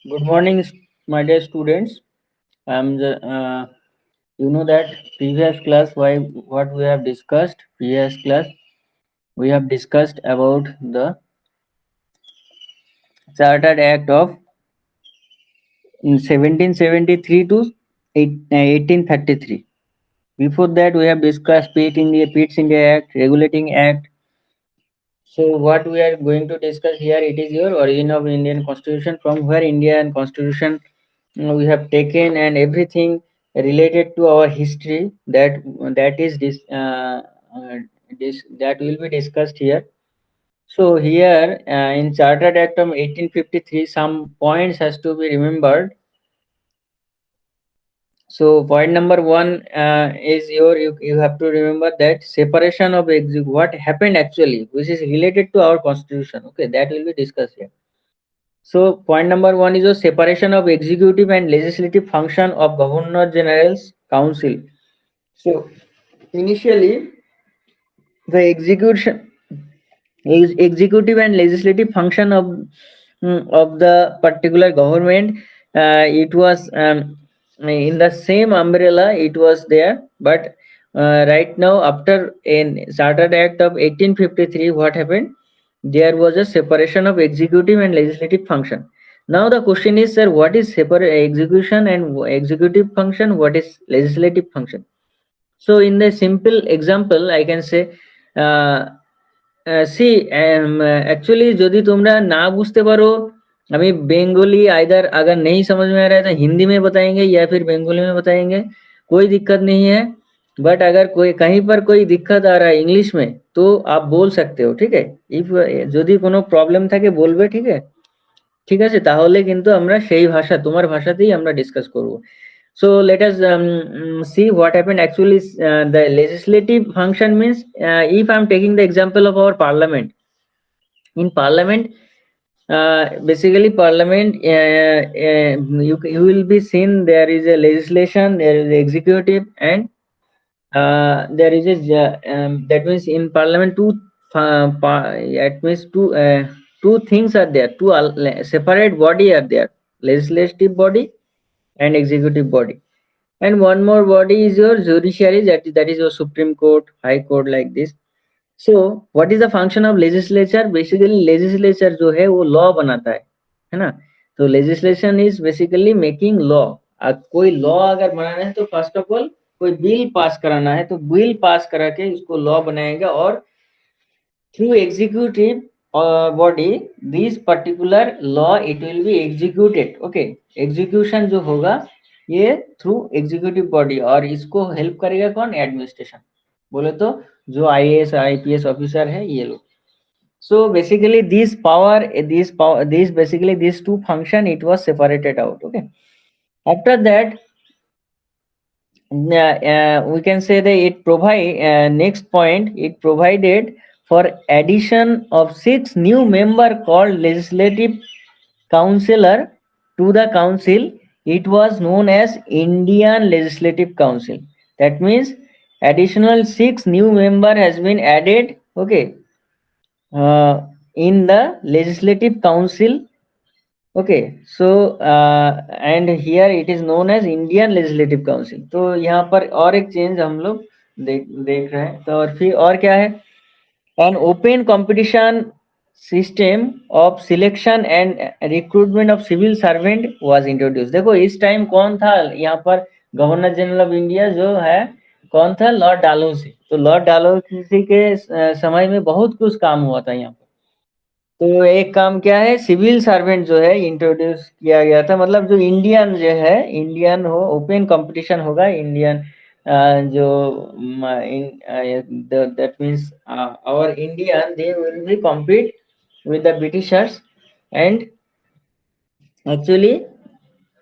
Good morning, my dear students. You know that previous class, what we have discussed. Previous class, we have discussed about the Chartered Act of 1773 to 1833. Before that, we have discussed Pitt's India Act, Regulating Act. So, what we are going to discuss here, it is your origin of Indian Constitution, from where Indian Constitution we have taken, and everything related to our history that is that will be discussed here. So here in Chartered Act of 1853, some points has to be remembered. So point number one is you have to remember that separation of what happened actually, which is related to our constitution. Okay, that will be discussed here. So point number one is a separation of executive and legislative function of Governor General's Council. So initially, the executive and legislative function of the particular government, it was in the same umbrella. It was there, but right now, after in Chartered Act of 1853, what happened? There was a separation of executive and legislative function. Now the question is, sir, what is separate execution and executive function? What is legislative function? So in the simple example, I can say, see actually यदि तुमरा ना बुझते पारो, अभी Bengali either अगर नहीं समझ में आ रहा है तो हिंदी में बताएंगे या फिर बंगाली में बताएंगे, कोई दिक्कत नहीं है। बट अगर कोई कहीं पर कोई दिक्कत आ रहा है इंग्लिश में तो आप बोल सकते हो, ठीक है। ইফ যদি কোনো প্রবলেম থাকে বলবে, ঠিক আছে, ঠিক আছে, তাহলে কিন্তু আমরা সেই ভাষা তোমার ভাষাতেই আমরা ডিসকাস করব। So let us see what happened actually. The legislative function means, if I'm taking the example of our parliament. In parliament, basically parliament, you will be seen there is a legislation, there is executive, and there is that means in parliament that means two things are there, two separate body are there, legislative body and executive body. And one more body is your judiciary, that is your Supreme Court, High Court, like this. So what is the function of legislature? Basically legislature जो है वो law बनाता है ना। तो legislation is basically making law. कोई law अगर बनाना है तो first of all कोई bill पास कराना है तो bill पास करा के उसको law बनाएगा, और through executive body this particular law it will be executed. Okay, execution जो होगा ये थ्रू एग्जीक्यूटिव बॉडी, और इसको हेल्प करेगा कौन? एडमिनिस्ट्रेशन, बोले तो जो आईएएस आईपीएस ऑफिसर है ये लोग। So basically this basically these two function it was separated out. Okay, after that we can say that it provide next point, it provided for addition of 6 new member called legislative councillor to the council. It was known as Indian Legislative Council. That means additional 6 new member has been added. Okay, in the legislative council. Okay, so and here it is known as Indian Legislative Council. तो यहाँ पर और एक change हम लोग देख रहे हैं। तो और फिर और क्या है? An open competition system of selection and recruitment of civil servant was introduced. देखो इस टाइम कौन था यहाँ पर? गवर्नर जनरल ऑफ इंडिया जो है कौन था? लॉर्ड डालहौसी। तो लॉर्ड डालहौसी के समय में बहुत कुछ काम हुआ था यहाँ पर। तो एक काम क्या है? सिविल सर्वेंट जो है इंट्रोड्यूस किया गया था, मतलब जो इंडियन जो है, इंडियन हो, ओपन कंपटीशन होगा इंडियन जो that means our Indian they will be compete with the Britishers, and actually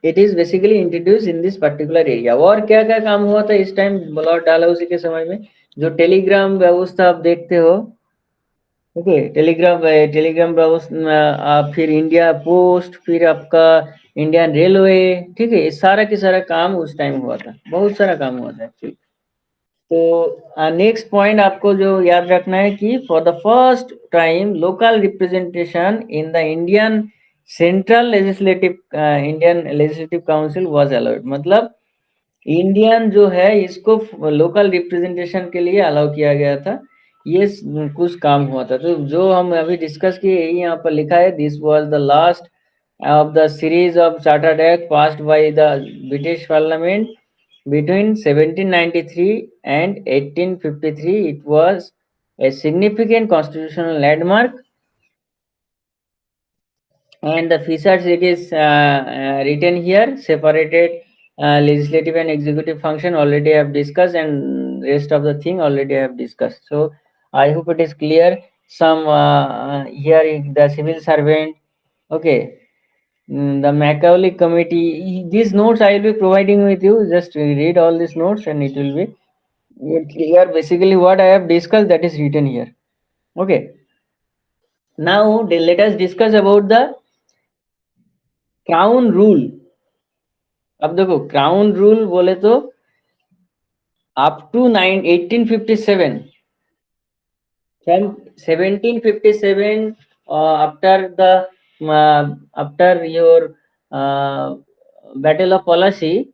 it is basically introduced in this particular area. और क्या क्या काम हुआ था इस टाइम लॉर्ड डालहौसी के समय में? जो टेलीग्राम व्यवस्था आप देखते हो, ओके, टेलीग्राम व्यवस्था, फिर इंडिया पोस्ट, फिर आपका इंडियन रेलवे, ठीक है, ये सारा के सारा काम उस टाइम हुआ था, बहुत सारा काम हुआ था एक्चुअली। तो नेक्स्ट पॉइंट आपको जो याद रखना है कि for the first time local representation in the Indian central legislative Indian legislative council was allowed, मतलब इंडियन जो है इसको लोकल रिप्रेजेंटेशन के लिए अलाउ किया गया था। ये कुछ काम हुआ था, तो जो हम अभी डिस्कस किए यही यहाँ पर लिखा है, this was the last of the series of chartered act passed by the British Parliament between 1793 and 1853. It was a significant constitutional landmark, and the features it is written here, separated legislative and executive function already have discussed, and rest of the thing already have discussed. So I hope it is clear. Some here the civil servant, okay. The Macaulay Committee, these notes I will be providing with you. Just read all these notes and it will be clear. Basically, what I have discussed that is written here. Okay. Now, let us discuss about the crown rule. अब देखो crown rule बोले तो up to 1857, from 1757, after your Battle of Plassey.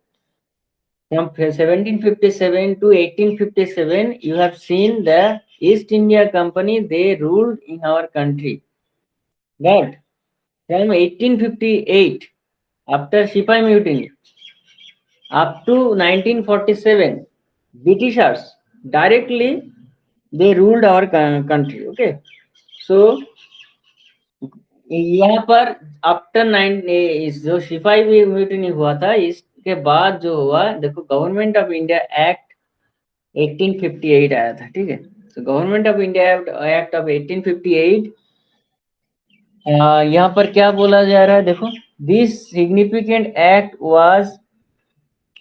From 1757 to 1857, you have seen the East India Company, they ruled in our country. But from 1858, after Sipai Mutiny, up to 1947, Britishers directly they ruled our country. Okay, so यहाँ पर after जो सिपाही mutiny हुआ था, इसके बाद जो हुआ देखो, गवर्नमेंट ऑफ इंडिया एक्ट 1858 आया था, ठीक है। तो government of India act of 1858, यहाँ पर क्या बोला जा रहा है देखो, this significant act was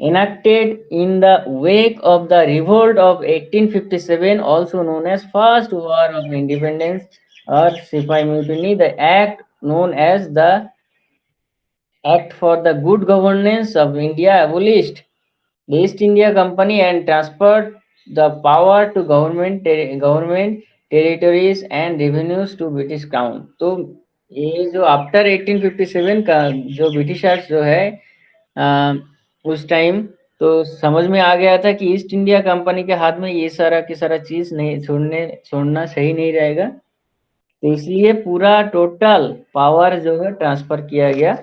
enacted in the wake of the revolt of 1857, also known as First War of Independence or Sipai Mutiny. The act known as the Act for the Good Governance of India abolished the East India Company and transferred the power to government territories and revenues to British Crown. तो ये जो after 1857 का जो Britishers जो है उस time तो समझ में आ गया था कि ईस्ट इंडिया कंपनी के हाथ में ये सारा की सारा चीज नहीं छोड़ना सही नहीं रहेगा, तो इसलिए पूरा टोटल पावर जो है ट्रांसफर किया गया।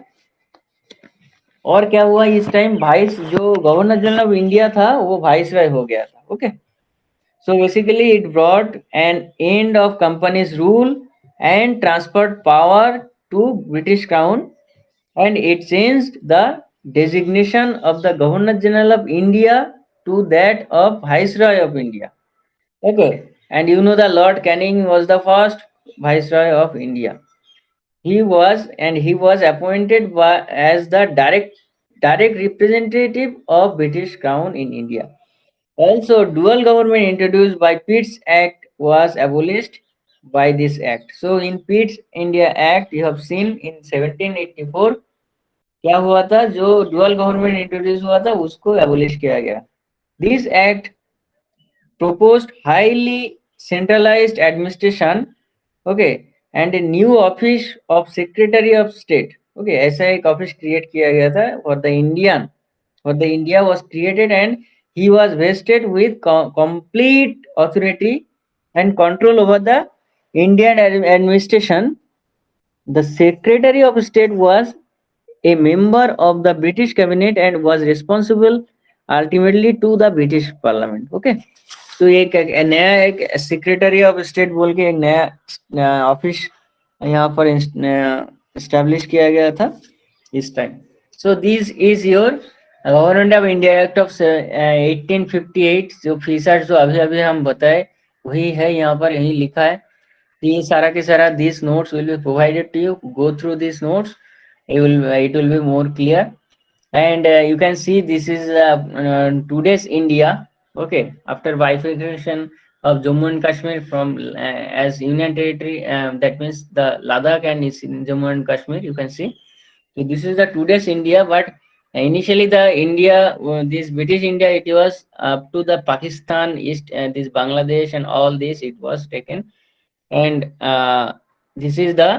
और क्या हुआ इस टाइम, वाइस जो गवर्नर जनरल ऑफ इंडिया था वो वाइस रॉय हो गया था। Okay, so basically it brought an end of company's rule and transferred power to British crown, and it changed the designation of the Governor General of India to that of Viceroy of India. Okay, and you know the Lord Canning was the first Viceroy of India. He was appointed as the direct representative of British Crown in India. Also, dual government introduced by Pitt's Act was abolished by this act. So, in Pitt's India Act, you have seen in 1784 क्या हुआ था, जो dual government introduce हुआ था उसको abolish किया गया। This act proposed highly centralized administration, okay, and a new office of secretary of state, okay, ऐसा एक ऑफिस क्रिएट किया गया था for the India was created, and he was vested with complete authority and control over the Indian administration. The secretary of state was a member of the British cabinet and was responsible ultimately to the British Parliament. Okay, तो एक नया एक secretary of state बोल के एक नया office यहाँ पर एस्टेब्लिश किया गया था इस time. So this is your government of India act of 1858। जो फीचर्स जो अभी अभी हम बताए वही है, यहाँ पर यही लिखा है। ये सारा के सारा this notes will be provided to you, go through this notes, it will be more clear, and you can see this is today's India. Okay, after bifurcation of Jammu and Kashmir from as union territory, that means the Ladakh and Jammu and Kashmir, you can see. So this is the today's India, but initially the India, this British India, it was up to the Pakistan, East, this Bangladesh and all this, it was taken, and this is the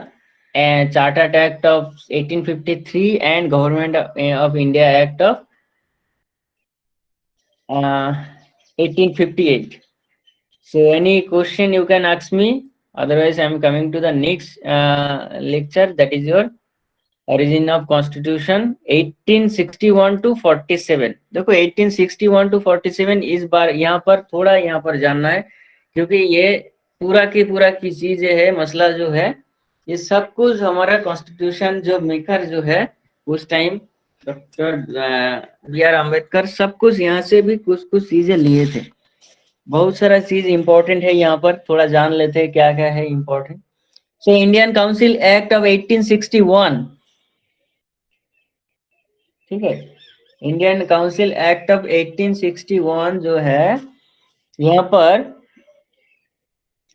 Chartered Act of 1853 and Government of India Act of 1858. So any question you can ask me. Otherwise, I am coming to the next lecture. That is your origin of Constitution 1861 to 47. देखो 1861 to 47 इस बार यहाँ पर थोड़ा यहाँ पर जानना है, क्योंकि ये पूरा की चीज है, मसला जो है ये सब कुछ हमारा कॉन्स्टिट्यूशन जो मेकर जो है उस time doctor B R Ambedkar सब कुछ यहाँ से भी कुछ कुछ चीजें लिए थे। बहुत सारा चीज इंपॉर्टेंट है, यहाँ पर थोड़ा जान लेते हैं क्या क्या है important. So Indian council act of 1861, ठीक है, इंडियन काउंसिल एक्ट ऑफ 1861 जो है, यहाँ पर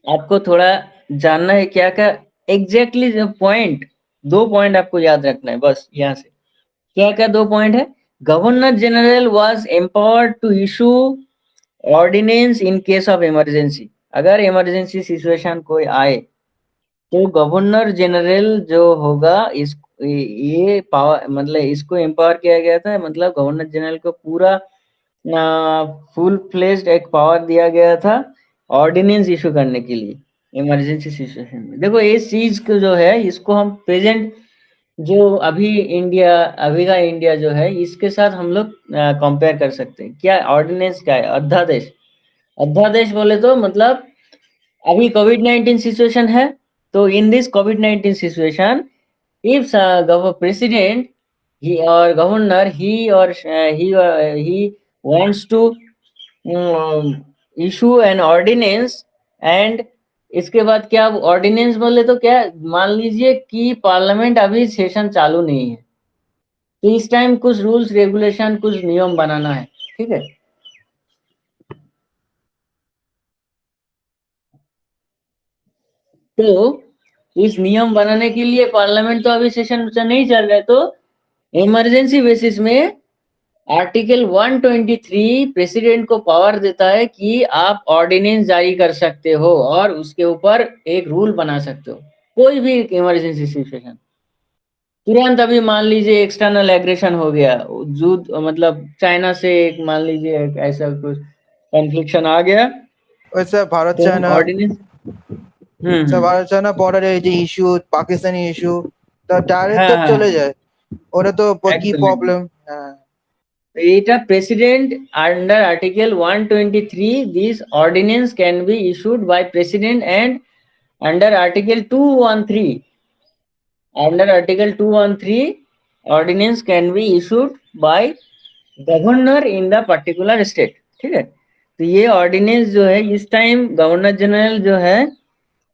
आपको थोड़ा जानना है क्या क्या एग्जैक्टली पॉइंट, 2 पॉइंट आपको याद रखना है बस यहाँ से। क्या क्या 2 पॉइंट है? Governor general was empowered to issue ordinance in case of emergency. अगर इमरजेंसी सिचुएशन कोई आए तो गवर्नर जनरल जो होगा इस ये पावर, मतलब इसको एम्पावर किया गया था, मतलब गवर्नर जनरल को पूरा फुल फ्लेज्ड एक पावर दिया गया था ऑर्डिनेंस इशू करने के लिए इमरजेंसी सिचुएशन में। देखो इस चीज को जो है इसको हम प्रेजेंट जो अभी का इंडिया जो है इसके साथ हम लोग कंपेयर कर सकते हैं। क्या ऑर्डिनेंस क्या है? अध्यादेश। अध्यादेश बोले तो मतलब अभी कोविड-19 सिचुएशन है, तो in this covid situation if president he wants to issue an ordinance, and इसके बाद क्या ऑर्डिनेंस बोले तो क्या, मान लीजिए कि पार्लियामेंट अभी सेशन चालू नहीं है, तो इस टाइम कुछ रूल्स रेगुलेशन कुछ नियम बनाना है, ठीक है। तो इस नियम बनाने के लिए पार्लियामेंट तो अभी सेशन नहीं चल रहा है, तो इमरजेंसी बेसिस में आर्टिकल 123 प्रेसिडेंट को पावर देता है कि आप ऑर्डिनेंस जारी कर सकते हो और उसके ऊपर एक रूल बना सकते हो। कोई भी इमरजेंसी सिचुएशन, तुरंत अभी मान लीजिए एक्सटर्नल एग्रेशन हो गया, युद्ध मतलब चाइना से एक मान लीजिए ऐसा कुछ कॉन्फ्लिक्शन आ गया, वैसे भारत तो चाइना ऑर्डिनेंस भारत चाइना বর্ডারে এই যে ইস্যু পাকিস্তানি ইস্যু তা ডাইরেক্ট हाँ তো हाँ চলে যায়, ওটা তো কি एकदम প্রবলেম। হ্যাঁ এটা president under article 123 this ordinance can be issued by president, and under article 213 ordinance can be issued by governor in the particular state, ठीक है। तो ये ऑर्डिनेंस जो है इस टाइम गवर्नर जनरल जो है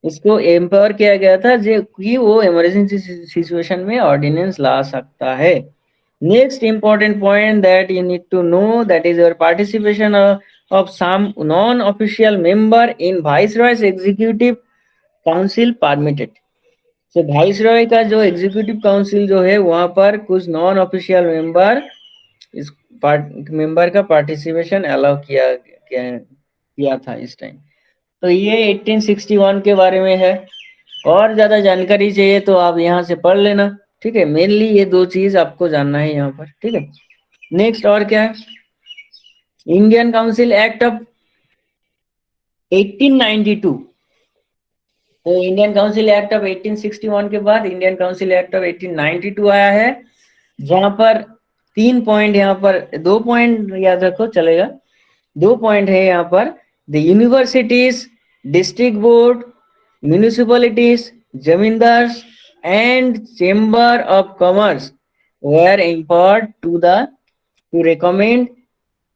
इसको एम्पावर किया गया था जो कि वो इमरजेंसी सिचुएशन में ऑर्डिनेंस ला सकता है। Next important point that you need to know, that is your participation of some non-official member in Viceroy's executive council permitted. So Viceroy का जो executive council जो है वहाँ पर कुछ non-official member इस मेंबर का पार्टिसिपेशन अलाउ किया था इस टाइम। तो ये 1861 के बारे में है। और ज्यादा जानकारी चाहिए तो आप यहाँ से पढ़ लेना, ठीक है। मेनली ये 2 चीज आपको जानना है यहाँ पर, ठीक है। नेक्स्ट और क्या है? Indian council act of 1892। तो इंडियन काउंसिल एक्ट ऑफ 1861 के बाद इंडियन काउंसिल एक्ट ऑफ 1892 आया है, जहां पर 3 पॉइंट, यहाँ पर 2 पॉइंट याद रखो चलेगा, 2 पॉइंट है यहाँ पर। The universities, district board, municipalities, zamindars and chamber of commerce were empowered to recommend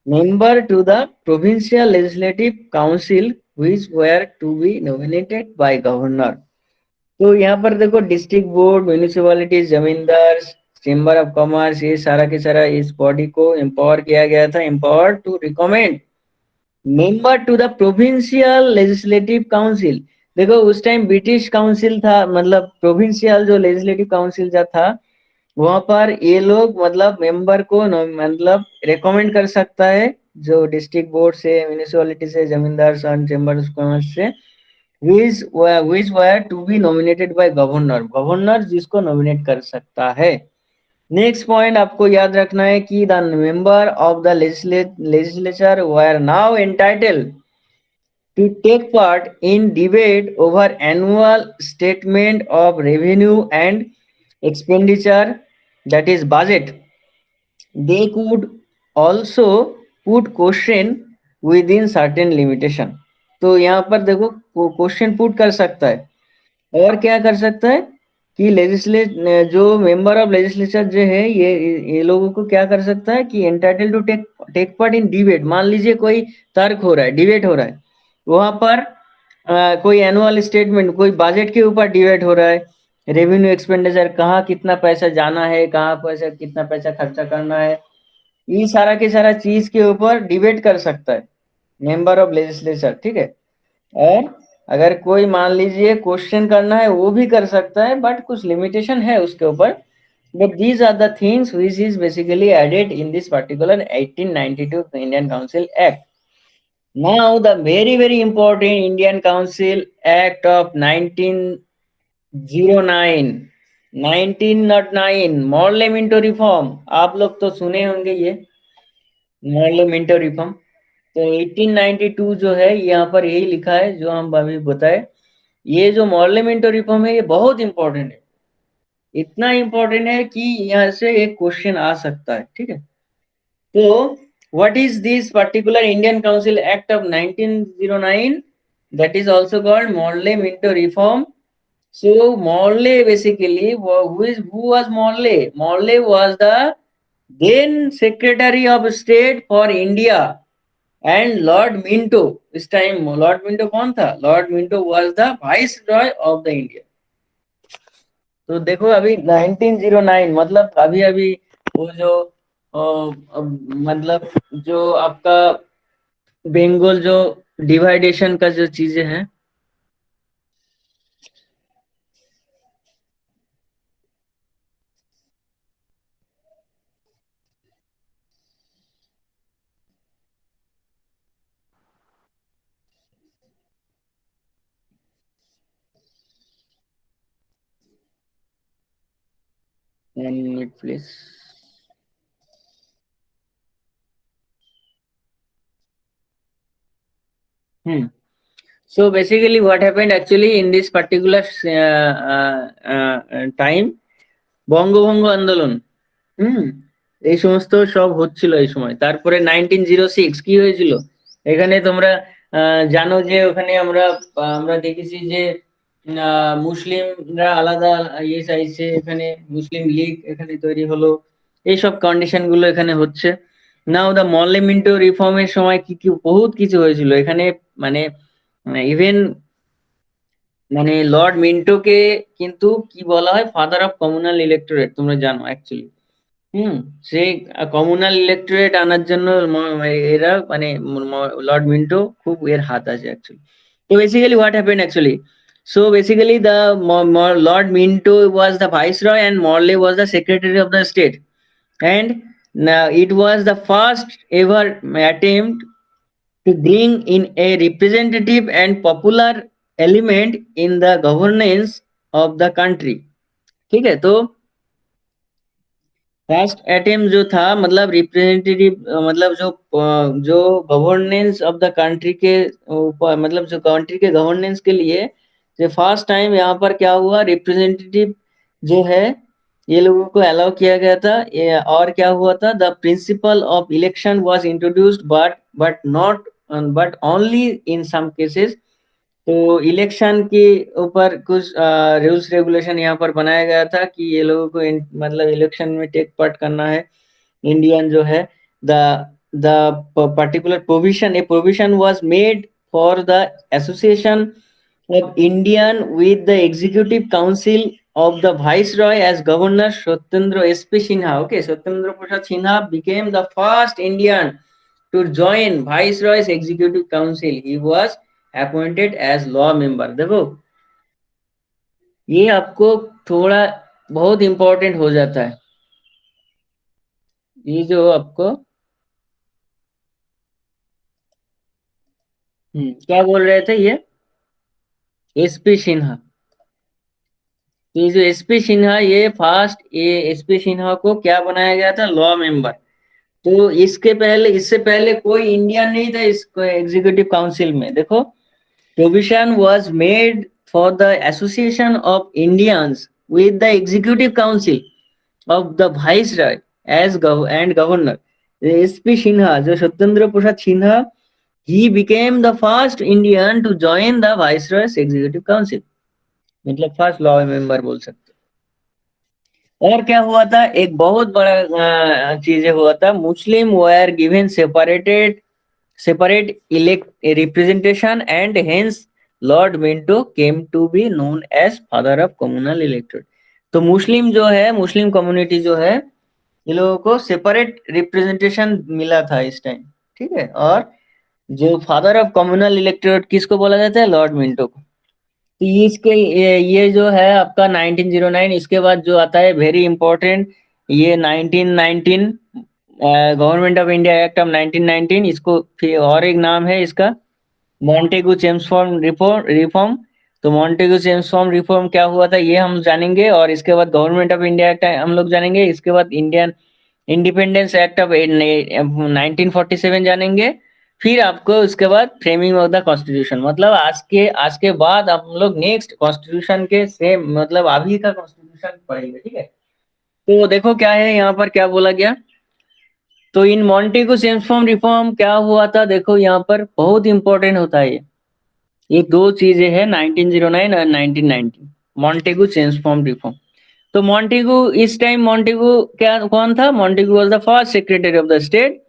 member to the provincial legislative council which were to be nominated by governor। तो यहाँ पर देखो डिस्ट्रिक्ट बोर्ड, म्यूनिसिपैलिटीज, जमींदार, चेंबर ऑफ कॉमर्स, ये सारा के सारा इस बॉडी को एम्पावर किया गया था, empower to recommend member to the provincial legislative council. देखो उस टाइम ब्रिटिश काउंसिल था, मतलब प्रोविंशियल जो लेजिस्लेटिव काउंसिल जो था वहां पर ये लोग मतलब मेंबर को मतलब रिकमेंड कर सकता है, जो डिस्ट्रिक्ट बोर्ड से, म्यूनिसिपैलिटी से, जमींदार सन, चेंबर ऑफ कॉमर्स से which were to be nominated by governor. Governor जिसको नॉमिनेट कर सकता है. नेक्स्ट पॉइंट आपको याद रखना है कि the member of the legislature were now entitled to take part in debate over annual statement of revenue and expenditure, that is budget. They could also put question within certain limitation. तो यहाँ पर देखो question put कर सकता है और क्या कर सकता है कि लेजिस्लेट जो मेंबर ऑफ लेजिस्लेचर जो है ये लोगों को क्या कर सकता है कि entitle to take part in debate. मान लीजिए कोई तर्क हो रहा है, डिबेट हो रहा है, वहां पर कोई एनुअल स्टेटमेंट, कोई बजट के ऊपर डिबेट हो रहा है, रेवेन्यू एक्सपेंडिचर कहाँ कितना पैसा जाना है, कहाँ पैसा कितना पैसा खर्चा करना है, ये सारा के सारा चीज के ऊपर डिबेट कर सकता है मेंबर ऑफ लेजिस्लेचर. ठीक है. और अगर कोई मान लीजिए क्वेश्चन करना है वो भी कर सकता है, बट कुछ लिमिटेशन है उसके ऊपर. But these are the things which is basically added in this particular 1892 Indian council act. Now the very very important Indian Council Act of 1909, 1909 Morley Minto reform. आप लोग तो सुने होंगे ये मॉर्ले मिंटो रिफॉर्म. तो 1892 जो है यहाँ पर यही लिखा है जो हम अभी बताए. ये जो मॉर्ले मिंटो रिफॉर्म है ये बहुत इंपॉर्टेंट है. इतना इंपॉर्टेंट है कि यहाँ से एक क्वेश्चन आ सकता है. ठीक है. तो what is this particular Indian Council Act of 1909? That is also called Morley Minto Reform. So Morley basically, who was Morley? Morley was the then Secretary of State for India and Lord Minto. इस time Lord Minto कौन था? Lord Minto was the Viceroy of the India. तो देखो अभी 1909 मतलब अभी अभी वो जो मतलब जो आपका बंगाल जो डिवाइडेशन का जो चीजें हैं. Please. So basically what happened actually in this particular time, বঙ্গভঙ্গ আন্দোলন. হুম. এই সমস্ত সব হচ্ছিল এই সময়. তারপরে 1906 কি হয়েছিল এখানে তোমরা জানো যে ওখানে আমরা আমরা দেখেছি যে মুসলিমরা আলাদা ইয়ে চাইছে, এখানে মুসলিম লীগ এখানে তৈরি হলো, এইসব কন্ডিশন গুলো এখানে হচ্ছে. নাও দা মরলে মিন্টো রিফর্মের সময় কি কি বহুত কিছু হয়েছিল এখানে. মানে ইভেন মানে লর্ড মিন্টোকে কিন্তু কি বলা হয়, ফাদার অফ কমিউনাল ইলেক্টোরেট, তোমরা জানো অ্যাকচুয়ালি. হুম. সেই কমিউনাল ইলেক্টোরেট আনার জন্য এরা মানে লর্ড মিন্টো খুব এর হাত আছে অ্যাকচুয়ালি. তো basically what happened actually, so basically the Lord Minto was the viceroy and Morley was the secretary of the state, and it was the first ever attempt to bring in a representative and popular element in the governance of the country. ठीक है. तो first attempt जो था मतलब representative मतलब जो governance of the country के ऊपर मतलब जो कंट्री के गवर्नेंस के लिए जो फर्स्ट टाइम यहाँ पर क्या हुआ, रिप्रेजेंटेटिव जो है ये लोगों को अलाउ किया गया था. और क्या हुआ था, the principle of election was introduced but not but only in some cases. तो इलेक्शन के ऊपर कुछ रूल्स रेगुलेशन यहाँ पर बनाया गया था कि ये लोगों को मतलब इलेक्शन में टेक पार्ट करना है इंडियन जो है. The the particular provision, A provision was made for the association of Indian with the executive council of the viceroy as governor Satyendra SP Sinha. Okay, Satyendra Prasad Sinha became the first Indian to join viceroy's executive council. He was appointed as law member. देखो ये आपको थोड़ा बहुत important हो जाता है ये जो आपको. क्या बोल रहे थे ये. एसपी सिन्हा। तो ये जो एसपी सिन्हा, ये एसपी सिन्हा को क्या बनाया गया था, लॉ मेंबर। तो इससे पहले कोई इंडियन नहीं था इस एग्जीक्यूटिव काउंसिल में। देखो, provision was made for the association of Indians with the executive council of the viceroy as and governor. SP Sinha, जो Satyendra Prasad Sinha, he became the first Indian to join the viceroy's executive council, मतलब first law member बोल सकते हो। और क्या हुआ था, एक बहुत बड़ा चीजें हुआ था, Muslim were given separate elect representation, and hence Lord Minto came to be known as father of communal electorate। तो मुस्लिम जो है, मुस्लिम कम्युनिटी जो है, ये लोगों को सेपरेट रिप्रेजेंटेशन मिला था इस टाइम, ठीक है। और जो फादर ऑफ कम्युनल इलेक्टोरेट किसको बोला जाता है, लॉर्ड मिंटो को। तो ये जो है आपका 1909, इसके बाद जो आता है वेरी इंपॉर्टेंट, ये 1919 government of India act of 1919, इसको फिर और एक नाम है इसका, मॉन्टेगू चेम्सफोर्ड रिफॉर्म। तो मॉन्टेगू चेम्सफोर्ड रिफॉर्म क्या हुआ था, ये हम जानेंगे। और इसके बाद गवर्नमेंट ऑफ इंडिया एक्ट हम लोग जानेंगे। इसके बाद इंडियन इंडिपेंडेंस एक्ट ऑफ 1947 जानेंगे। फिर आपको उसके बाद फ्रेमिंग ऑफ द कॉन्स्टिट्यूशन, मतलब आज के बाद हम लोग नेक्स्ट कॉन्स्टिट्यूशन के सेम, मतलब अभी का कॉन्स्टिट्यूशन पढ़ेंगे, ठीक है। तो देखो क्या है यहाँ पर, क्या बोला गया। तो इन मॉन्टेगू चेम्सफोर्ड रिफॉर्म क्या हुआ था, देखो यहाँ पर बहुत इंपॉर्टेंट होता है ये दो चीजें हैं, 1909 और 1919, मॉन्टेगू चेम्सफोर्ड रिफॉर्म। तो मॉन्टेगू, इस टाइम मॉन्टेगू क्या कौन था, Montagu was the first secretary of the state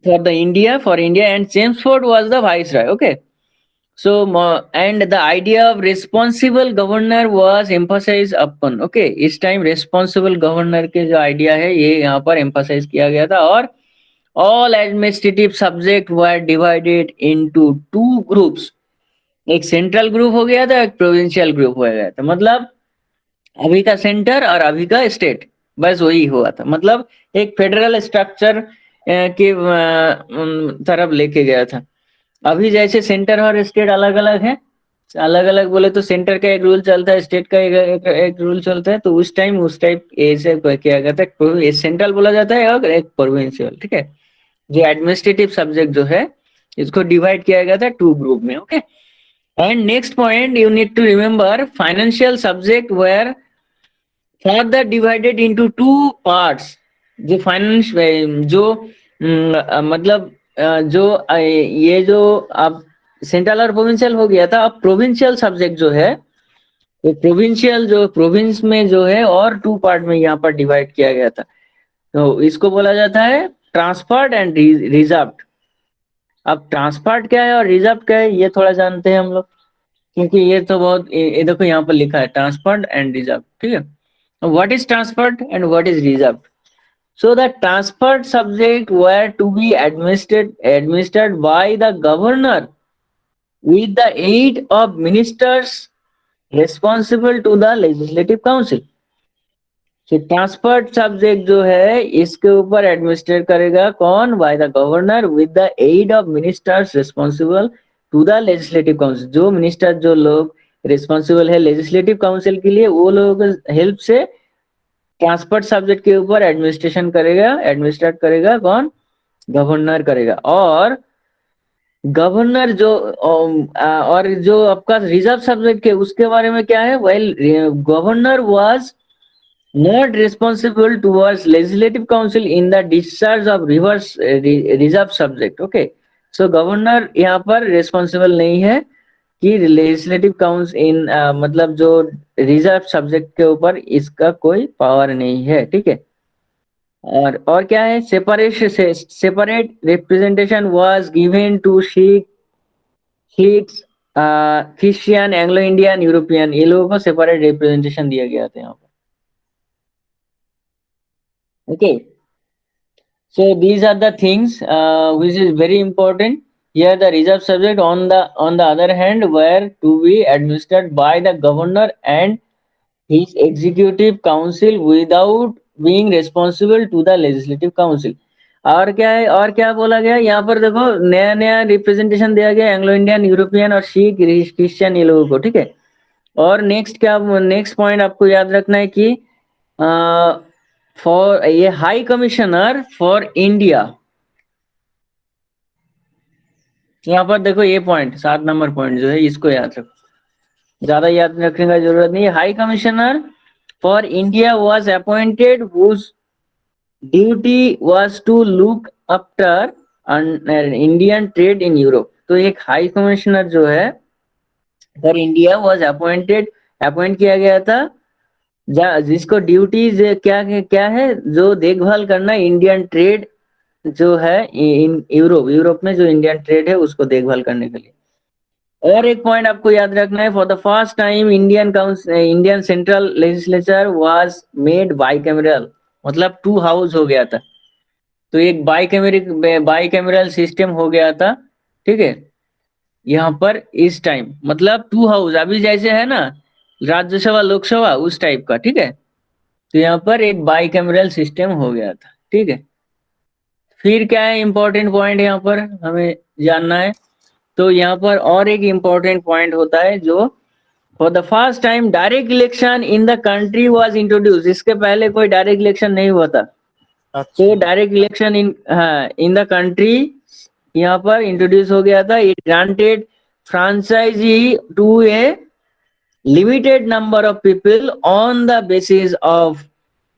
for India, and Chelmsford was the viceroy. Okay, so and the idea of responsible governor was emphasized upon. Okay, इस time responsible governor के जो idea है ये यहाँ पर emphasize किया गया था। और all administrative subject were divided into two groups, एक सेंट्रल ग्रुप हो गया था, एक प्रोविंशियल ग्रुप हो गया था। मतलब अभी का सेंटर और अभी का स्टेट, बस वही हुआ था। मतलब एक फेडरल स्ट्रक्चर के तरफ लेके गया था। अभी जैसे सेंटर और स्टेट अलग अलग है, अलग अलग बोले तो सेंटर का एक रूल चलता है, स्टेट का एक रूल चलता है। तो उस टाइप ऐसे किया गया था, सेंट्रल बोला जाता है और एक प्रोविंशियल, ठीक है। जो एडमिनिस्ट्रेटिव सब्जेक्ट जो है, इसको डिवाइड किया गया था टू ग्रुप में। Okay, and next point you need to remember, financial subject were further divided into two parts. जो फाइनेंस जो मतलब जो ये जो अब सेंट्रल और प्रोविंशियल हो गया था, अब प्रोविंशियल सब्जेक्ट जो है, तो प्रोविंशियल जो प्रोविंस में जो है और टू पार्ट में यहाँ पर डिवाइड किया गया था। तो इसको बोला जाता है ट्रांसफर्ड एंड रिजर्व। अब ट्रांसफर्ड क्या है और रिजर्व क्या है, ये थोड़ा जानते हैं हम लोग, क्योंकि ये तो बहुत, ये देखो यहाँ पर लिखा है ट्रांसफर्ड एंड रिजर्व, ठीक है। What is transferred and what is reserved? So the transferred subject were to be administered by the governor with the aid of ministers responsible to the legislative council. So transferred subject जो है, इसके ऊपर administrate करेगा कौन, by the governor with the aid of ministers responsible to the legislative council. जो minister, जो लोग responsible है लेजिस्लेटिव काउंसिल के लिए, वो लोगों की हेल्प से ट्रांसफर्ड सब्जेक्ट के ऊपर एडमिनिस्ट्रेट करेगा कौन, गवर्नर करेगा। और गवर्नर जो और जो आपका रिजर्व सब्जेक्ट है उसके बारे में क्या है, well governor was not responsible towards legislative council in the discharge of reserve subject. Okay, so governor यहाँ पर रिस्पॉन्सिबल नहीं है कि लेजिस्लेटिव काउंसिल इन मतलब जो रिजर्व सब्जेक्ट के ऊपर इसका कोई पावर नहीं है, ठीक है। और क्या है, separate representation was given to Sikhs, Christian, Anglo Indian, European, ये लोगों को सेपरेट रिप्रेजेंटेशन दिया गया था यहाँ पर। Okay, so these are the things which is very important. Here the reserve subject on the other hand were to be administered by the governor and his executive council without being responsible to the legislative council. और क्या है, और क्या बोला गया यहाँ पर, देखो नया नया रिप्रेजेंटेशन दिया गया एंग्लो इंडियन, यूरोपियन और सिख क्रिश्चियन ये लोगों को, ठीक है। और नेक्स्ट क्या, नेक्स्ट पॉइंट आपको याद रखना है कि फॉर ये हाई कमिश्नर फॉर इंडिया, यहाँ पर देखो ये पॉइंट 7 नंबर पॉइंट जो है इसको याद रखो, ज्यादा याद रखने का जरूरत नहीं है। High commissioner for India was appointed whose duty was to look after Indian trade in Europe. तो एक हाई कमिश्नर जो है for India was appointed, appoint किया गया था, जिसको ड्यूटीज क्या क्या है, जो देखभाल करना इंडियन ट्रेड जो है इन यूरोप, यूरोप में जो इंडियन ट्रेड है उसको देखभाल करने के लिए। और एक पॉइंट आपको याद रखना है, for the first time Indian council, Indian central legislature was made bicameral, मतलब 2 हाउस हो गया था। तो एक बाइकैमरल सिस्टम हो गया था, ठीक है। यहाँ पर इस टाइम मतलब 2 हाउस, अभी जैसे है ना राज्यसभा लोकसभा उस टाइप का, ठीक है। तो यहाँ पर एक बाइकैमरल सिस्टम हो गया था, ठीक है। फिर क्या है इंपॉर्टेंट पॉइंट यहाँ पर हमें जानना है, तो यहाँ पर और एक इम्पोर्टेंट पॉइंट होता है जो for the first time direct election in the country was introduce. इसके पहले कोई डायरेक्ट इलेक्शन नहीं हुआ था, तो अच्छा डायरेक्ट इलेक्शन इन, हाँ, इन द कंट्री यहाँ पर इंट्रोड्यूस हो गया था। It granted franchise to a limited number of people on the basis of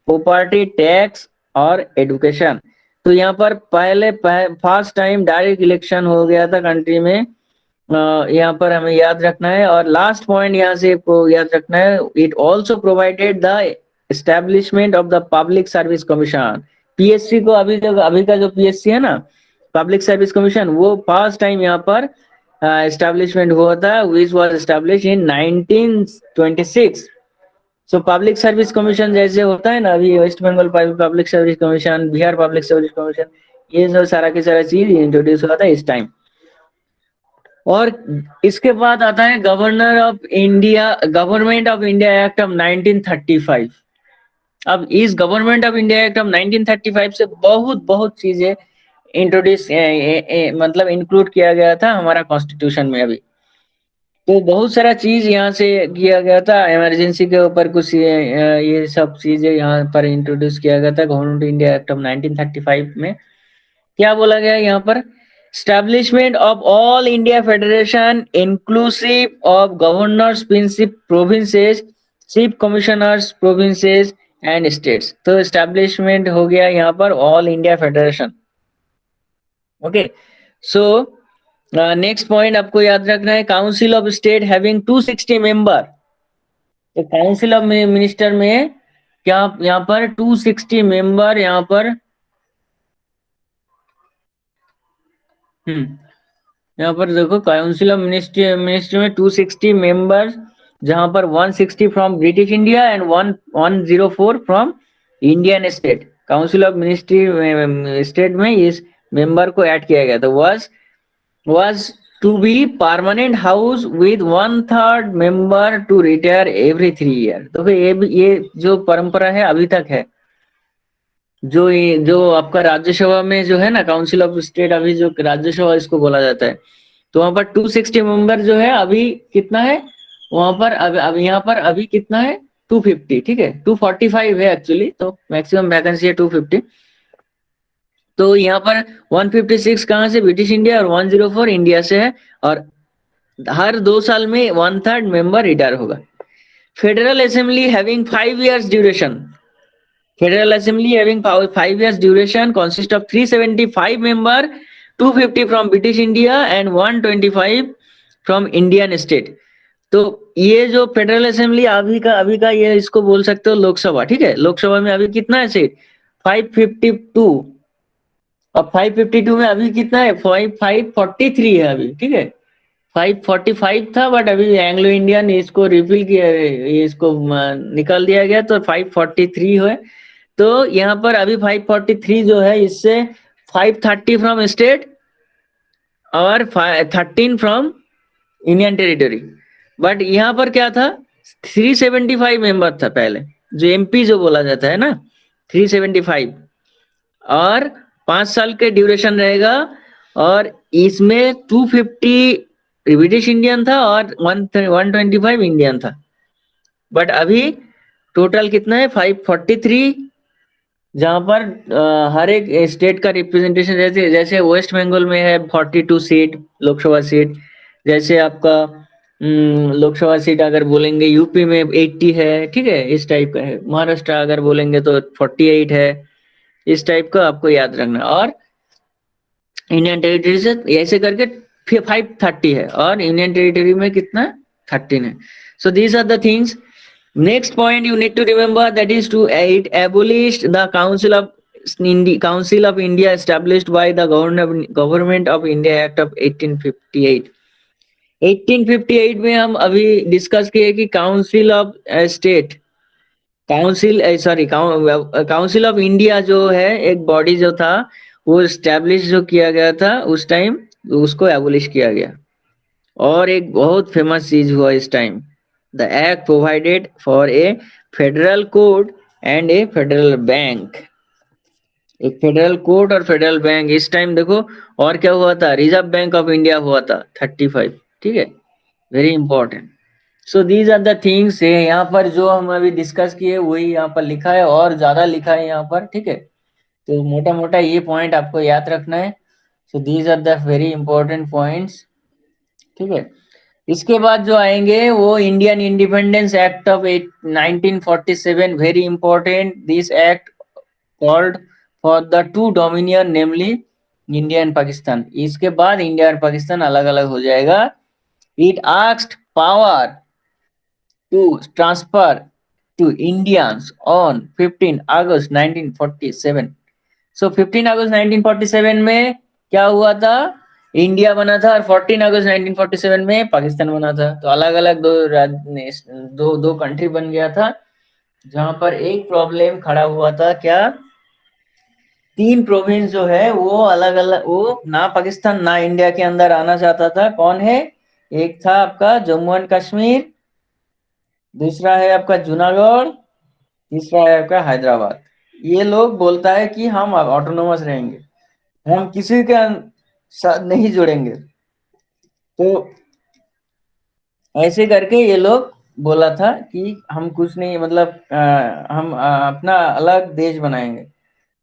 property tax और एडुकेशन। तो यहाँ पर पहले फर्स्ट टाइम डायरेक्ट इलेक्शन हो गया था कंट्री में, यहाँ पर हमें याद रखना है। और लास्ट पॉइंट यहाँ से आपको याद रखना है, it also provided the establishment of the public service commission. PSC को अभी जो अभी का जो पीएससी है ना, पब्लिक सर्विस कमीशन, वो फर्स्ट टाइम यहाँ पर एस्टेब्लिशमेंट हुआ था, which was establish in 1926। So public service commission जैसे होता है ना, अभी West Bengal public service commission, Bihar public service commission, ये जो सारा की सारा चीज इंट्रोड्यूस हुआ था इस टाइम। और इसके बाद आता है governor of India, government of India act of 1935। अब इस government of India act of 1935 से बहुत बहुत चीजें इंट्रोड्यूस मतलब इंक्लूड किया गया था हमारा कॉन्स्टिट्यूशन में अभी। तो बहुत सारा चीज यहाँ से किया गया था, इमरजेंसी के ऊपर कुछ ये सब चीजें यहाँ पर इंट्रोड्यूस किया गया था गवर्नमेंट इंडिया एक्ट ऑफ 1935 में। क्या बोला गया यहाँ पर, establishment of all India Federation inclusive of governors principal provinces, chief commissioners provinces and states। तो establishment हो गया यहाँ पर all India Federation। Okay, so next point आपको याद रखना है, council of state having 260 member. तो काउंसिल ऑफ मिनिस्टर में क्या यहाँ पर 260 मेंबर यहाँ पर, यहाँ पर देखो काउंसिल ऑफ मिनिस्ट्री मिनिस्ट्री में 260 मेंबर्स, जहां पर 160 from British India and 104 from Indian state. Council of ministry state में इस मेंबर को ऐड किया गया था। was to be permanent house with 1/3 member to retire every 3 year। तो ये जो परंपरा है अभी तक है, जो आपका राज्यसभा में जो है ना काउंसिल ऑफ स्टेट, अभी जो राज्यसभा इसको बोला जाता है, तो वहां पर 260 मेंबर जो है, अभी कितना है वहां पर, अब यहाँ पर अभी कितना है 250, ठीक है 245 है एक्चुअली, तो मैक्सिमम वैकेंसी है 250। तो यहाँ पर 156 कहाँ से, ब्रिटिश इंडिया, और 104 इंडिया से है। और हर 2 साल में 1/3 मेंबर रिटायर होगा। Federal assembly having 5 years duration, Federal Assembly having 5 years duration consists of 375 member, 250 from British India and 125 from Indian state। तो ये जो फेडरल असेंबली अभी का ये इसको बोल सकते हो लोकसभा, ठीक है। लोकसभा में अभी कितना है सीट 552, और 552 में अभी कितना है 543 है अभी, ठीक है। 545 था बट अभी एंग्लो इंडियन इसको रिपील किया, इसको निकाल दिया गया, तो 543 है। तो यहाँ पर अभी 543 जो है, इससे 530 फ्रॉम स्टेट और 13 फ्रॉम इंडियन टेरिटरी। बट यहाँ पर क्या था 375 मेंबर था पहले, जो एमपी जो बोला जाता है ना 375, और 5 साल के ड्यूरेशन रहेगा और इसमें 250 ब्रिटिश इंडियन था और 125 इंडियन था। बट अभी टोटल कितना है 543, जहां पर हर एक स्टेट का रिप्रेजेंटेशन, जैसे जैसे वेस्ट बंगाल में है 42 सीट लोकसभा सीट, जैसे आपका लोकसभा सीट अगर बोलेंगे यूपी में 80 है, ठीक है, इस टाइप का है। महाराष्ट्र अगर बोलेंगे तो 48 है, इस टाइप का आपको याद रखना। और इंडियन टेरिटरी से ऐसे करके 530 है और यूनियन टेरिटरी में कितना 13 है। So these are the things. Next point you need to remember, that is to it abolished the Council of India established by the Government of India Act of 1858। 1858 में हम अभी डिस्कस किए कि council of state, council of India जो है एक body जो था वो स्टैब्लिश जो किया गया था उस टाइम, उसको एबोलिश किया गया। और एक बहुत फेमस चीज हुआ इस time, the act provided for a federal code and A federal bank. एक फेडरल कोड और फेडरल बैंक इस टाइम देखो। और क्या हुआ था, रिजर्व बैंक ऑफ इंडिया हुआ था 35, ठीक है, very important. So these are the things है यहाँ पर जो हम अभी डिस्कस किए वही यहाँ पर लिखा है और ज्यादा लिखा है यहाँ पर, ठीक है। तो मोटा मोटा ये पॉइंट आपको याद रखना है। So these are the very important points, ठीक है। इसके बाद जो आएंगे वो Indian independence act of 1947, very important. This act called for the two dominion namely India and Pakistan. इसके बाद इंडिया और पाकिस्तान अलग अलग हो जाएगा। It asked power to transfer to Indians on 15 August 1947। So 15 अगस्त 1947 में क्या हुआ था, इंडिया बना था और 14 अगस्त 1947 में पाकिस्तान बना था। तो अलग अलग दो कंट्री बन गया था। जहां पर एक प्रॉब्लम खड़ा हुआ था क्या, 3 प्रोविंस जो है वो अलग अलग, वो ना पाकिस्तान ना इंडिया के अंदर आना चाहता था। कौन है, एक था आपका जम्मू एंड कश्मीर, दूसरा है आपका जूनागढ़, तीसरा है आपका हैदराबाद। ये लोग बोलता है कि हम ऑटोनोमस रहेंगे, हम किसी के साथ नहीं जुड़ेंगे। तो ऐसे करके ये लोग बोला था कि हम कुछ नहीं, मतलब हम अपना अलग देश बनाएंगे।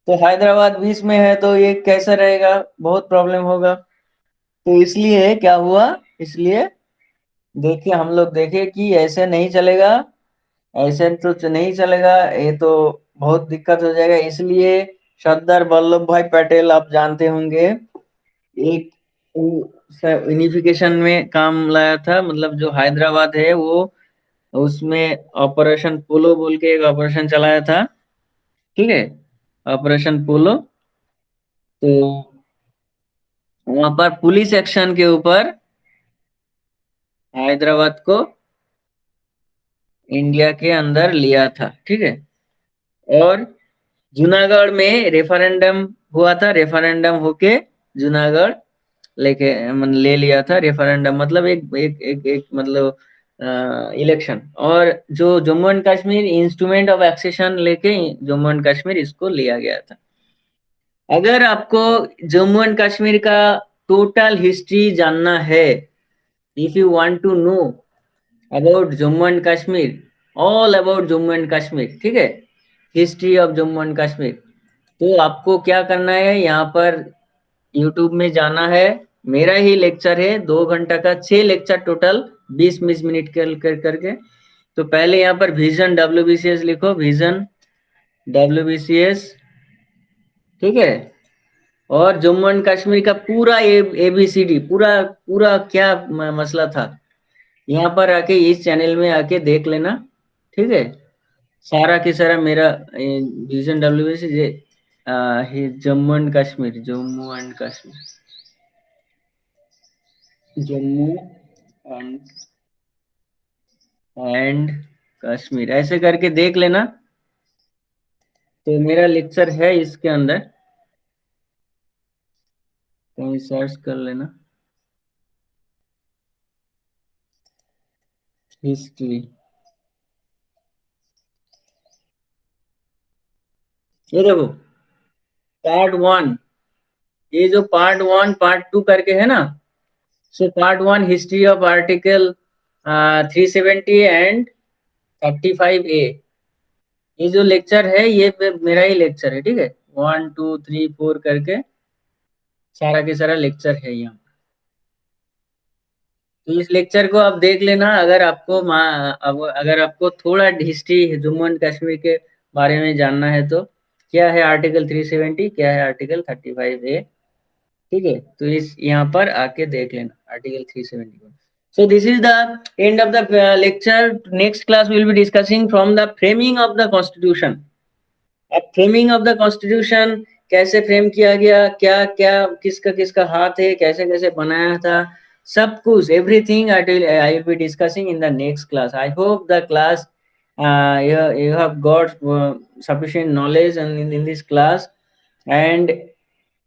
तो हैदराबाद बीच में है तो ये कैसा रहेगा, बहुत प्रॉब्लम होगा। तो इसलिए क्या हुआ, इसलिए देखिए हम लोग देखे कि ऐसे नहीं चलेगा, ऐसे तो नहीं चलेगा, ये तो बहुत दिक्कत हो जाएगा। इसलिए सरदार वल्लभ भाई पटेल आप जानते होंगे, एक यूनिफिकेशन में काम लाया था। मतलब जो हैदराबाद है वो उसमें ऑपरेशन पोलो बोल के एक ऑपरेशन चलाया था, ठीक है, ऑपरेशन पोलो। तो वहां पर पुलिस एक्शन के ऊपर हैदराबाद को इंडिया के अंदर लिया था, ठीक है। और जूनागढ़ में रेफरेंडम हुआ था, रेफरेंडम होके जूनागढ़ लेके ले लिया था। रेफरेंडम मतलब एक मतलब इलेक्शन। और जो Jammu and Kashmir instrument of accession लेके जम्मू एंड कश्मीर इसको लिया गया था। अगर आपको जम्मू एंड कश्मीर का टोटल हिस्ट्री जानना है, if you want to know about Jammu and Kashmir, all about Jammu and Kashmir, ठीक है, history of Jammu and Kashmir, तो आपको क्या करना है, यहाँ पर यूट्यूब में जाना है। मेरा ही लेक्चर है 2 घंटा का, 6 लेक्चर टोटल, 20-20 मिनट करके। तो पहले यहाँ पर विजन WBCS लिखो, विजन WBCS, ठीक है। और जम्मू एंड कश्मीर का पूरा ABCD, पूरा पूरा क्या मसला था, यहाँ पर आके इस चैनल में आके देख लेना, ठीक है। सारा की सारा मेरा vision WBCS Jammu and Kashmir, Jammu and Kashmir, Jammu and and Kashmir, ऐसे करके देख लेना। तो मेरा लेक्चर है इसके अंदर, कहीं सर्च कर लेना, हिस्ट्री, ये देखो पार्ट 1, ये जो पार्ट 1 पार्ट 2 करके है ना, so part 1 history of article 370 and 35A, ये जो लेक्चर है ये मेरा ही लेक्चर है, ठीक है। 1 2 3 4 करके सारा के सारा लेक्चर है यहाँ। तो इस लेक्चर को आप देख लेना, अगर आपको अगर आपको थोड़ा हिस्ट्री जम्मू एंड कश्मीर के बारे में जानना है तो क्या है आर्टिकल 370, क्या है आर्टिकल 35A, ठीक है। तो इस यहाँ पर आके देख लेना आर्टिकल 370 को। So this is the end of the lecture. Next class we will be discussing from the framing of the constitution. अब फ्रेमिंग ऑफ द कॉन्स्टिट्यूशन कैसे फ्रेम किया गया, क्या क्या किसका किसका हाथ है, कैसे कैसे बनाया था, सब कुछ everything I will be discussing in the next class. I hope the class you have got sufficient knowledge in this class, and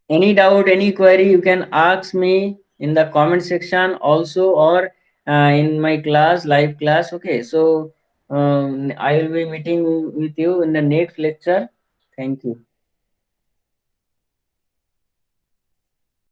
any doubt, any query, you can ask me in the comment section also, or in my class, live class. Okay, so I will be meeting with you in the next lecture. Thank you.